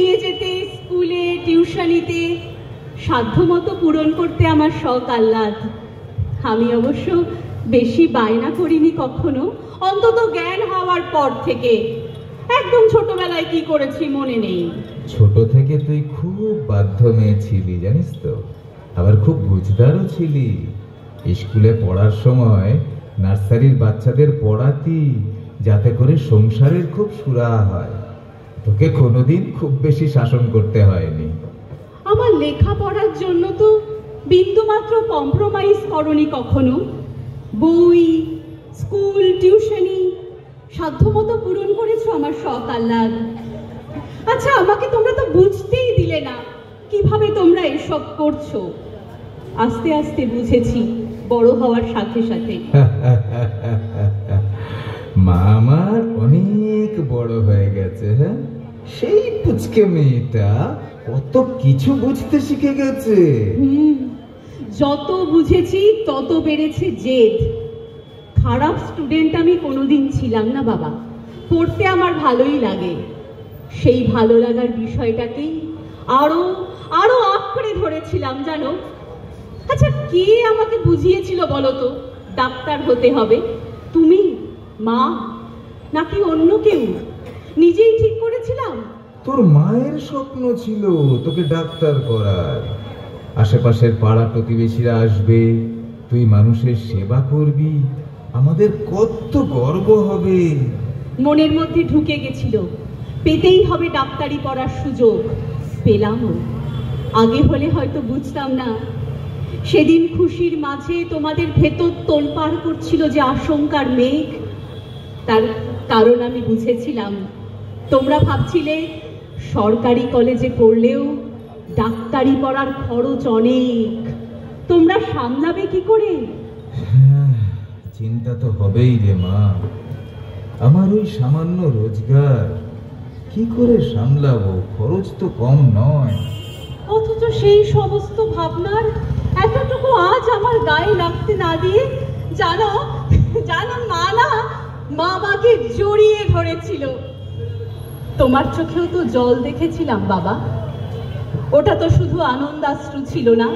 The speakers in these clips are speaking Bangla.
নিয়ে যেতে স্কুলে টিউশনিতে সাধ্যমতো পূরণ করতে আমার শখ আহ্লাদ। আমি অবশ্য বেশি বায়না করিনি কখনো, অন্তত জ্ঞান হওয়ার পর থেকে। একদম ছোটবেলায় কি করেছি মনে নেই। ছোট থেকে তুই খুব বাধ্য মেয়ে ছিলি জানিস তো, আবার খুব বুঝদারও ছিলি। স্কুলে পড়ার সময় নার্সারির বাচ্চাদের পড়াতি যাতে করে সংসারের খুব সুরাহা হয়। তোকে কোনোদিন খুব বেশি শাসন করতে হয়নি। আমার লেখাপড়ার জন্য তো বিন্দুমাত্র কম্প্রোমাইজ করনি কখনো। বই, স্কুল, টিউশনি সাধ্যমতো পূরণ করেছো আমার শখ আহ্লাদ। আচ্ছা, আমাকে তোমরা তো বুঝতেই দিলে না কিভাবে তোমরা এসব করছো। আস্তে আস্তে বুঝেছি বড় হওয়ার সাথে সাথে। মা আমার অনেক বড় হয়ে গেছে। হ্যাঁ, সেই পুচকে মেয়েটা কত কিছু বুঝতে শিখে গেছে। যত বুঝেছি তত বেড়েছে জেদ। খারাপ স্টুডেন্ট আমি কোনোদিন ছিলাম না বাবা, পড়তে আমার ভালোই লাগে। সেই ভালো লাগার বিষয়টাকেই আরো আরো আঁকড়ে ধরেছিলাম জানো। আচ্ছা, কে আমাকে বুঝিয়েছিল বলো তো ডাক্তার হতে হবে? তুমি, মা, নাকি অন্য কেউ? নিজেই ঠিক করেছিলাম। তোর মায়ের স্বপ্ন ছিল তোকে ডাক্তার করার। আশেপাশের পাড়া প্রতিবেশীরা আসবে, তুই মানুষের সেবা করবি, আমাদের কত গর্ব হবে। মনের মধ্যে ঢুকে গেছিল পেতেই হবে ডাক্তারি পড়ার সুযোগ। পেলামও। আগে হলে হয়তো বুঝতাম না। সেদিন খুশির মাঝে তোমাদের ভেতর তোলপাড় করছিল যে আশঙ্কার মেঘ, তার কারণ আমি বুঝেছিলাম। তোমরা ভাবছিলে সরকারি কলেজে পড়লেও ডাক্তারি পড়ার খরচ অনেক, তোমরা সামলাবে কি করে? চিন্তা তো হবেই রে মা। আমার ওই সামান্য রোজগার কি করে সামলাবো? খরচ তো কম নয়। অথচ সেই সমস্ত ভাবনার এতটুকু আজ আমার গায়ে লাগতে না দিয়ে জানো জানো মা না, মা আমাকে জড়িয়ে ধরেছিল। তোমার চোখেও তো জল দেখেছিলাম বাবা। ওটা তো শুধু আনন্দাশ্রু ছিল না,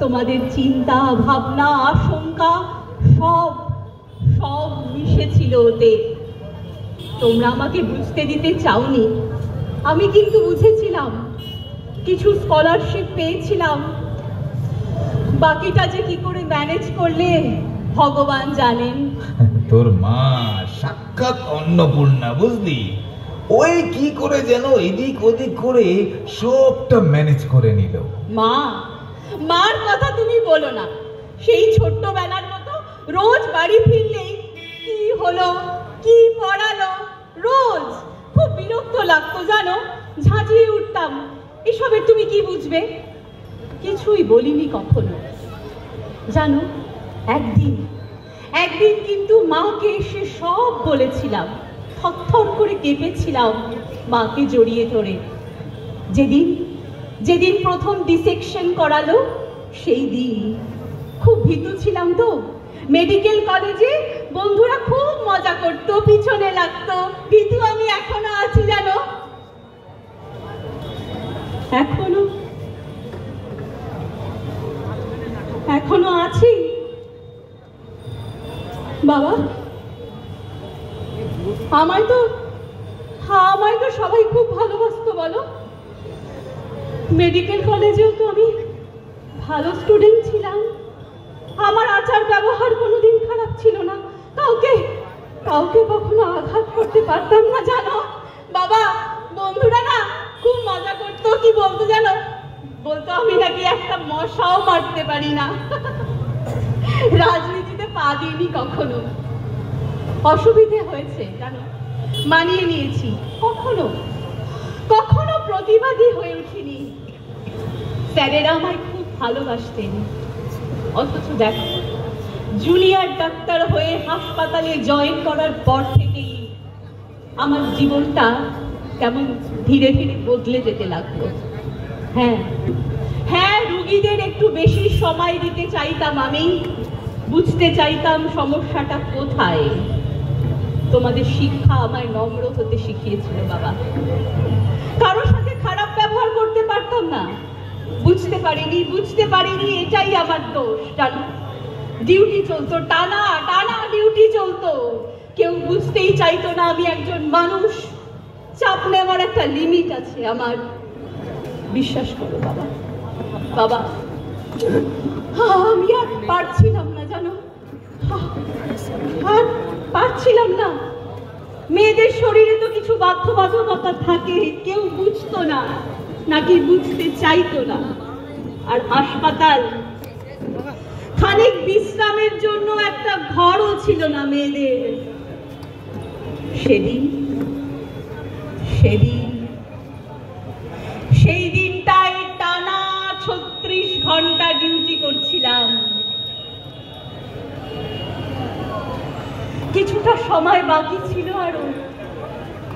তোমাদের চিন্তা ভাবনা আশঙ্কা সব সব মিশেছিল ওতে। তোমরা আমাকে বুঝতে দিতে চাওনি, আমি কিন্তু বুঝেছিলাম। কিছু স্কলারশিপ পেয়েছিলাম, বাকিটা যে কি করে ম্যানেজ করলে ভগবান জানেন। তোর মা সাক্ষাৎ অন্নপূর্ণা, বুঝলি? ওই কি করে যেন এদিক ওদিক করে সবটা ম্যানেজ করে নিল। মা, মার কথা তুমি বলো না। সেই ছোট্টবেলার মতো রোজ বাড়ি ফিরলেই কি হলো, কি পড়ালো, রোজ খুব বিরক্ত লাগতো জানো। ঝাঁঝিয়ে উঠতাম, এসবের তুমি কি বুঝবে? কিছুই বলিনি কখনো জানো। একদিন একদিন কিন্তু মাকে এসে সব বলেছিলাম। থরথর করে কেঁপেছিলাম মাকে জড়িয়ে ধরে। যেদিন যেদিন প্রথম ডিসেকশন করালো সেই দিন খুব ভীতু ছিলাম তো। মেডিকেল কলেজে বন্ধুরা খুব মজা করতো, পিছনে লাগতো। ভীতু আমি এখনো আছি জানো, এখনো এখনো আছি বাবা। আমায় তো সবাই খুব ভালোবাসতো বলো। মেডিকেল কলেজেও তো আমি ভালো স্টুডেন্ট ছিলাম। আমার আচার ব্যবহার কোনোদিন খারাপ ছিল না। কাউকে কখনো আঘাত করতে পারতাম না জানো বাবা। বন্ধুরা না খুব মজা করতো, কি বলতো জানো? বলতো আমি নাকি একটা মশাও মারতে পারি না। রাজনীতিতে পা দিইনি কখনো, অসুবিধে হয়েছে জানো, মানিয়ে নিয়েছি। কখনো কখনো প্রতিবাদী হয়ে উঠিনি। স্যারেরা আমায় খুব ভালোবাসতেন। অথচ দেখো, জুনিয়র ডাক্তার হয়ে হাসপাতালে জয়েন করার পর থেকেই আমার জীবনটা কেমন ধীরে ধীরে বদলে যেতে লাগলো। হ্যাঁ হ্যাঁ, রুগীদের একটু বেশি সময় দিতে চাইতাম আমি, বুঝতে চাইতাম সমস্যাটা কোথায়। তোমাদের শিক্ষা আমায় নম্র হতে শিখিয়েছিল বাবা। কারোর সাথে পারিনি, এটাই আমার দোষ জানো। ডিউটি চলতো, টানা টানা ডিউটি চলতো, কেউ বুঝতেই চাইতো না আমি একজন মানুষ। চাপ নেওয়ার একটা লিমিট আছে আমার, বিশ্বাস করো বাবা। বাবা আমি আর পারছিলাম না জানো, আর পারছিলাম না। মেয়েদের শরীরে তো কিছু বাধ্যবাধকতা থাকে, কেউ বুঝতো না, নাকি বুঝতে চাইতো না। আর হাসপাতাল খানিক বিশ্রামের জন্য একটা ঘরও ছিল না মেয়েদের। সেই দিনটায় টানা 36 ঘন্টা ডিউটি করছিলাম। কিছুটা সময় বাকি ছিল আরো,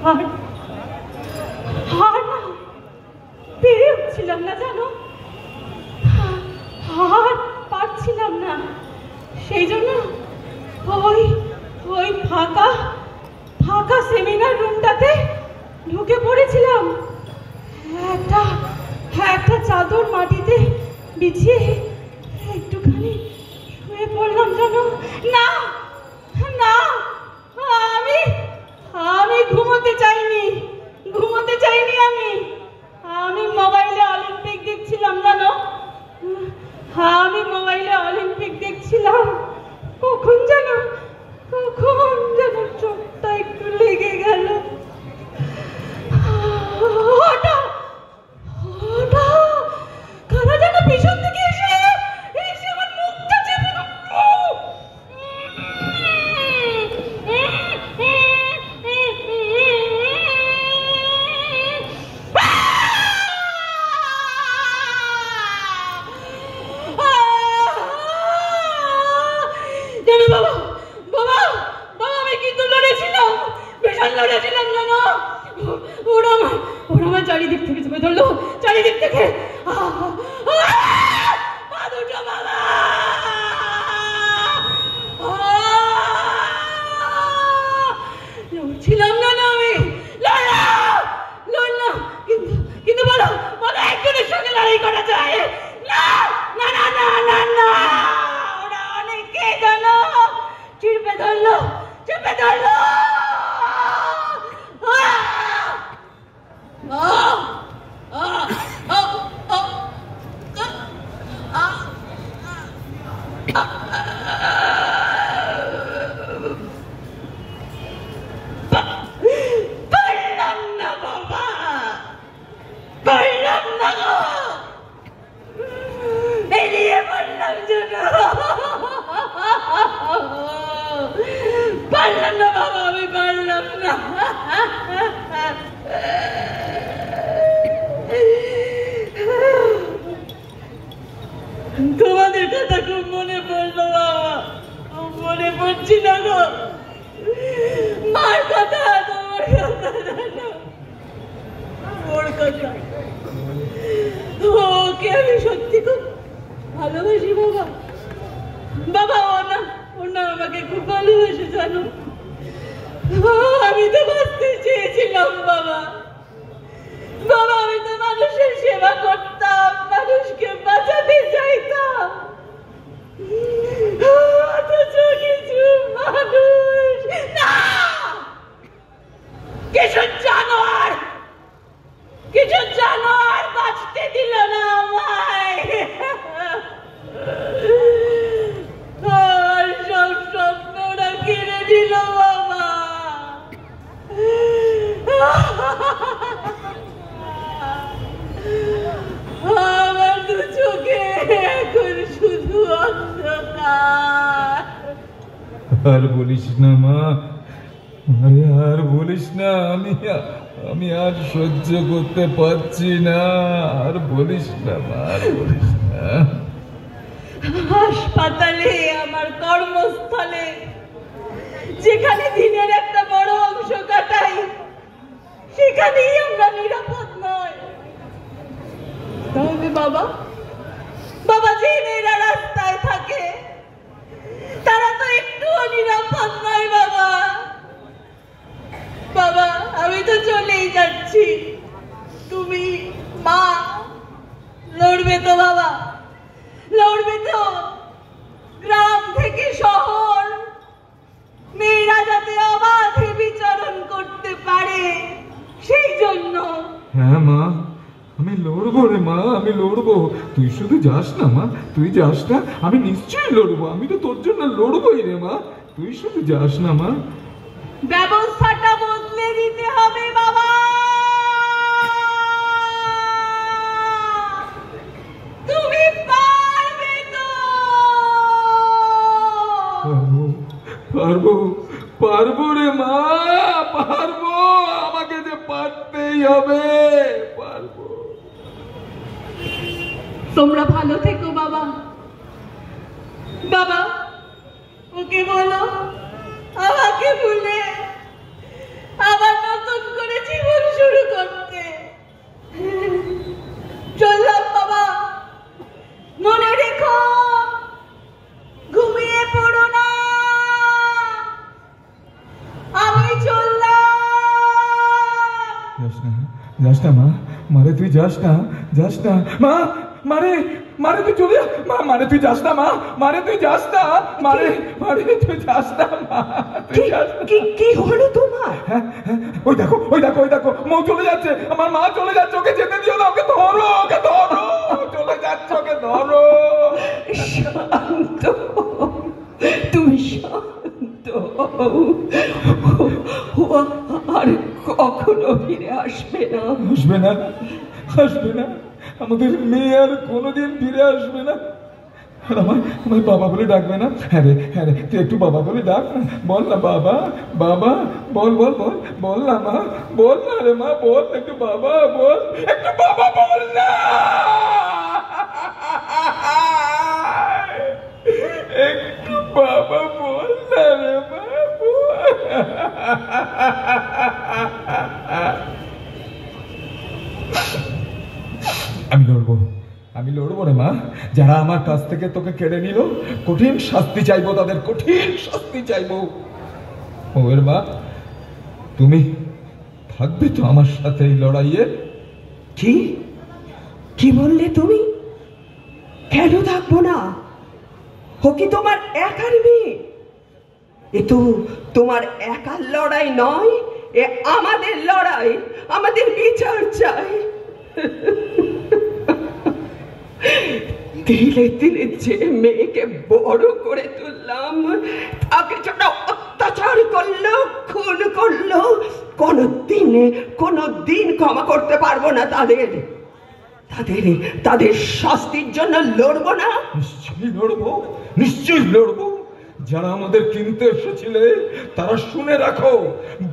আর না পেরে উঠছিলাম না জানো, আর পারছিলাম না। সেই জন্য ওই ফাঁকা সেমিনার রুমটাতে ঢুকে পড়েছিলাম। একটা চাদর মাটিতে বিছিয়ে একটুখানি শুয়ে পড়লাম জানো। না না, আমি ঘুমোতে চাইনি আমি মোবাইলে অলিম্পিক দেখছিলাম জানো। আমি মোবাইলে অলিম্পিক দেখছিলাম। কখন যেন চোখটা একটু লেগে গেল। কারা যেন পিছন থেকে এসে আমার মুখটা চেপে লড়েছিলাম জানো। ওরা আমার চারিদিক থেকে চেপে ধরলো, চারিদিক থেকে। লড়ছিলাম জানো, আমি লড়লাম, কিন্তু বলো একজনের সঙ্গে লড়াই করা যায় না। না না না না না, ওরা অনেকে জানো চেপে ধরলো। পারলাম না বাবা, পারলাম না গো, বেরিয়ে পড়লাম জানো। পারলাম না বাবা, আমি পারলাম না। তোমাদের কথা খুব মনে পড়লো বাবা, মনে পড়ছি না গো। মার কথা, তোমার কথা জানো, ওর কথা। ওকে আমি সত্যি খুব ভালোবাসি বাবা। বাবা ও না আমাকে খুব ভালোবাসে জানো। আমি তো বাঁচতে চেয়েছিলাম বাবা। আমি তো মানুষের সেবা করতাম, মানুষকে বাঁচাতে চাইতাম, অথচ কিছু মানুষ না, কিছু জানোয়ার বাঁচতে দিল না আমায়। সব স্বপ্নটা কেড়ে দিল বাবা। আমার দু চোখে এখন শুধু অন্ধকার। আর বলিস না মা, আরে আর বলিস না, আমি আর সহ্য করতে পারছি না। আর বলিস না মা, আর বলিস না। হাসপাতালে, আমার কর্মস্থলে, যেখানে দিনের একটা বড় অংশ কাটাই, সেখানেই আমরা নিরাপদ নয়। তবে বাবা যে মেয়েরা রাস্তায় থাকে তারা তো একটুও নিরাপদ নয় বাবা। আমি তো চলেই যাচ্ছি, তুমি মা লড়বে তো বাবা, লড়বে তো? গ্রাম থেকে শহর, মেয়েরা যাতে অবাধে বিচরণ করতে পারে সেই জন্য। হ্যাঁ মা, আমি লড়বো রে মা, আমি লড়বো। তুই শুধু যাস না মা, তুই যাস না, আমি নিশ্চয়ই লড়বো। আমি তো তোর জন্য লড়বোই রে মা, তুই শুধু যাস না মা। ব্যবস্থাটা বদলে দিতে হবে বাবা। তুমি পারবে তো? পারবো, পারবো রে মা, পারবো। আমাকে যে পারতেই হবে, পারবো। তোমরা ভালো থেকো বাবা। বাবা, ওকে বলো আমাকে ভুলে আবার নতুন করে জীবন শুরু করতে। চললাম বাবা, মনে রেখো ঘুমিয়ে পড়ো না। আমি চললাম। যাস না, যাস না মা, মারে তুই যাস না, যাস না মা, মারে, মারে তুই চলে যা মা, মারে তুই যাস না মা, মারে তুই যাস না, মারে, মারে তুই যাস না মা, তুই যাস না। কি হলো তোমার? হ্যাঁ, হ্যাঁ, ওই দেখো, ওই দেখো, ওই দেখো, মৌ চলে যাচ্ছে, আমার মা চলে যাচ্ছে, ওকে যেতে দিও না, ওকে ধরো, ওকে ধরো, চলে যাচ্ছে, ওকে ধরো। শান্ত, তুমি শান্ত। আর কখনো ফিরে আসবে না। আসবে না, আসবে না, আমাদের মেয়ে আর কোনোদিন ফিরে আসবে না। আর আমার বাবা বলে ডাকবে না? হ্যাঁ রে, হ্যাঁ রে, তুই একটু বাবা বলে ডাক না, বল না বাবা, বাবা, বল বল বল, বল না মা, বল না রে মা, বল একটু বাবা, বল একটু বাবা, বল না, একটু বাবা বল না রে মা, আমি লড়বো, আমি লড়বো রে মা। যারা আমার কাছ থেকে তোকে কেড়ে নিল, কঠিন শাস্তি চাইবো, তাদের কঠিন শাস্তি চাইবো। ওর মা, তুমি থাকবে তো আমার সাথে এই লড়াইয়ে? কি কি বললে তুমি? কেন থাকবো না? ও কি তোমার একার মেয়ে? এ তো তোমার একার লড়াই নয়, এ আমাদের লড়াই, আমাদের বিচার চাই। দিলে দিলে যে মেয়েকে বড় করে তুললাম, তাকে যারা অত্যাচার করলো, খুন করলো, কোনদিন ক্ষমা করতে পারবো না তাদের। তাদের শাস্তির জন্য লড়বো না? নিশ্চয়ই লড়বো, নিশ্চয়ই লড়বো। যারা আমাদের কিনতে এসেছিলে তারা শুনে রাখো,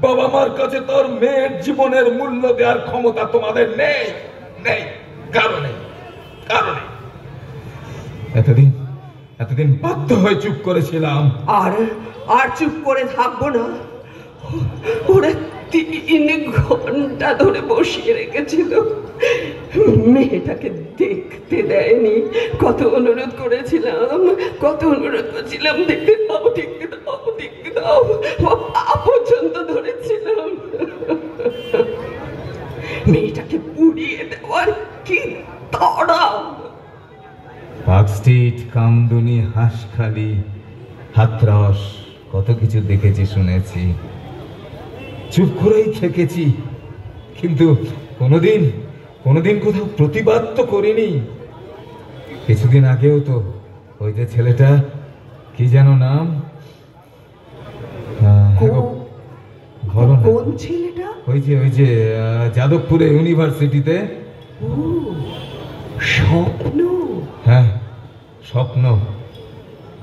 বাবা মার কাছে তার মেয়ের জীবনের মূল্য দেওয়ার ক্ষমতা তোমাদের নেই, নেই, কারণে কারণে এতদিন বাধ্য হয়ে চুপ করেছিলাম। আর চুপ করে থাকবো না। ওরা 3 ঘন্টা ধরে বসিয়ে রেখেছিল, মেয়েটাকে দেখতে দেয়নি। কত অনুরোধ করেছিলাম, দেখতে দাও, দেখতে দাও, দেখতে দাও, পা পর্যন্ত ধরেছিলাম। মেয়েটাকে পুড়িয়ে দেওয়ার কি তাড়া! পার্ক স্ট্রিট, কামদুনি, হাঁসখালি, হাতরস, কত কিছু দেখেছি, শুনেছি, চুপ করেই থেকেছি, কিন্তু কোনোদিন কোথাও প্রতিবাদ তো করিনি। কিছুদিন আগেও তো ওই যে ছেলেটা, কি যেন নাম, কোন ছেলেটা? ওই যে যাদবপুরে ইউনিভার্সিটিতে। স্বপ্ন? হ্যাঁ, স্বপ্ন।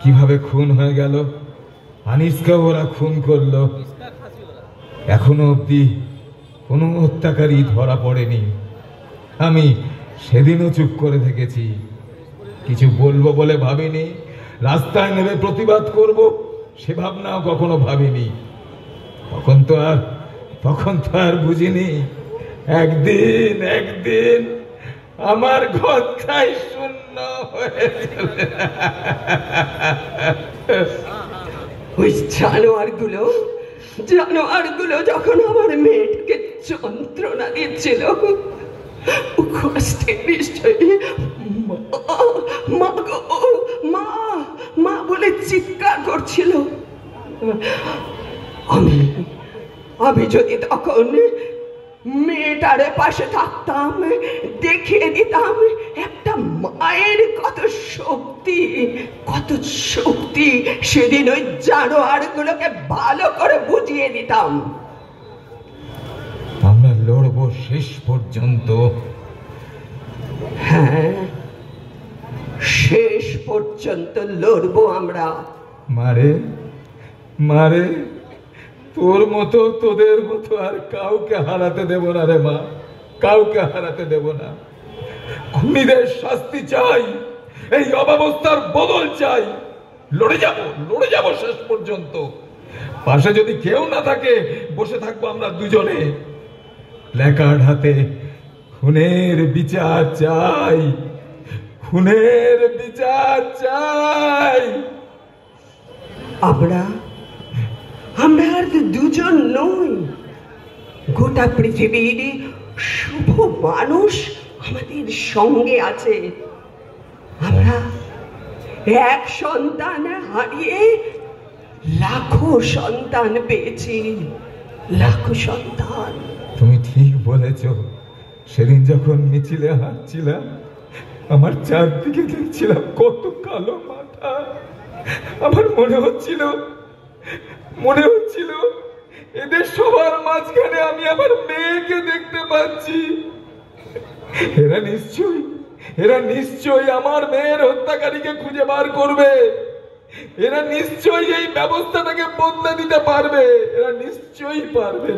কিভাবে খুন হয়ে গেল, আনিসকে ওরা খুন করলো, এখনো অব্দি কোনো হত্যাকারী ধরা পড়েনি। আমি সেদিনও চুপ করে থেকেছি, কিছু বলবো বলে ভাবিনি, রাস্তায় নেমে প্রতিবাদ করব সে ভাবনাও কখনো ভাবিনি। তখন তো আর বুঝিনি, একদিন আমার ঘরটাই শূন্য হয়ে চলে। ওই জানোয়ারগুলো যখন আমার মেয়েটাকে যন্ত্রণা দিচ্ছিল, কষ্টে নিশ্চয়ই মা গো, মা মা বলে চিৎকার করছিল। আমি যদি তখন মেয়েটারে পাশে থাকতাম, দেখিয়ে দিতাম একটা মায়ের কত শক্তি, সেদিন ওই জানোয়ার গুলোকে ভালো করে বুঝিয়ে দিতাম। আমরা লড়বো শেষ পর্যন্ত। হ্যাঁ, শেষ পর্যন্ত লড়বো আমরা। মারে মারে, তোর মতো তোদের মতো আর কাউকে হারাতে দেব না রে মা, কাউকে হারাতে দেব না। খুনিদের শাস্তি চাই, এই অব্যবস্থার বদল চাই। লড়ে যাব শেষ পর্যন্ত। পাশে যদি কেউ না থাকে, বসে থাকবো আমরা দুজনে। প্ল্যাকার্ড হাতে খুনের বিচার চাই, খুনের বিচার চাই। আমরা আর দুজন নই, গোটা পৃথিবীর শুভ মানুষ আমাদের সঙ্গে আছে। আমরা এক সন্তান হারিয়ে লাখো সন্তান পেয়েছি, লাখো সন্তান। তুমি ঠিক বলেছ। সেদিন যখন মিছিলে হাঁটছিলাম, আমার চারদিকে দেখছিলাম কত কালো মাথা। আমার মনে হচ্ছিল এদের সবার মাঝখানে আমি আমার মেয়েকে দেখতে পাচ্ছি। এরা নিশ্চয়ই আমার মেয়ের হত্যাকারীকে খুঁজে বার করবে। এরা নিশ্চয়ই এই ব্যবস্থাটাকে বদলে দিতে পারবে। এরা নিশ্চয়ই পারবে।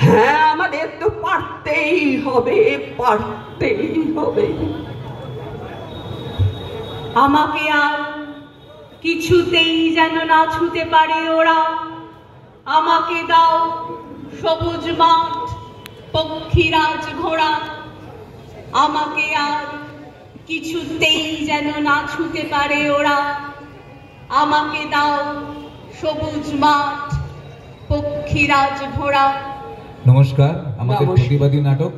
হ্যাঁ, আমাদের তো পারতেই হবে। আমাকে আর কিছুতেই যেন না ছুতে পারে ওরা। আমাকে দাও সবুজ মাঠ, পক্ষীরাজ ঘোড়া। আমাকে আর কিছুতেই যেন না ছুতে পারে ওরা। আমাকে দাও সবুজ মাঠ, পক্ষীরাজ ঘোড়া। নমস্কার, আমাদের প্রতিবাদী নাটক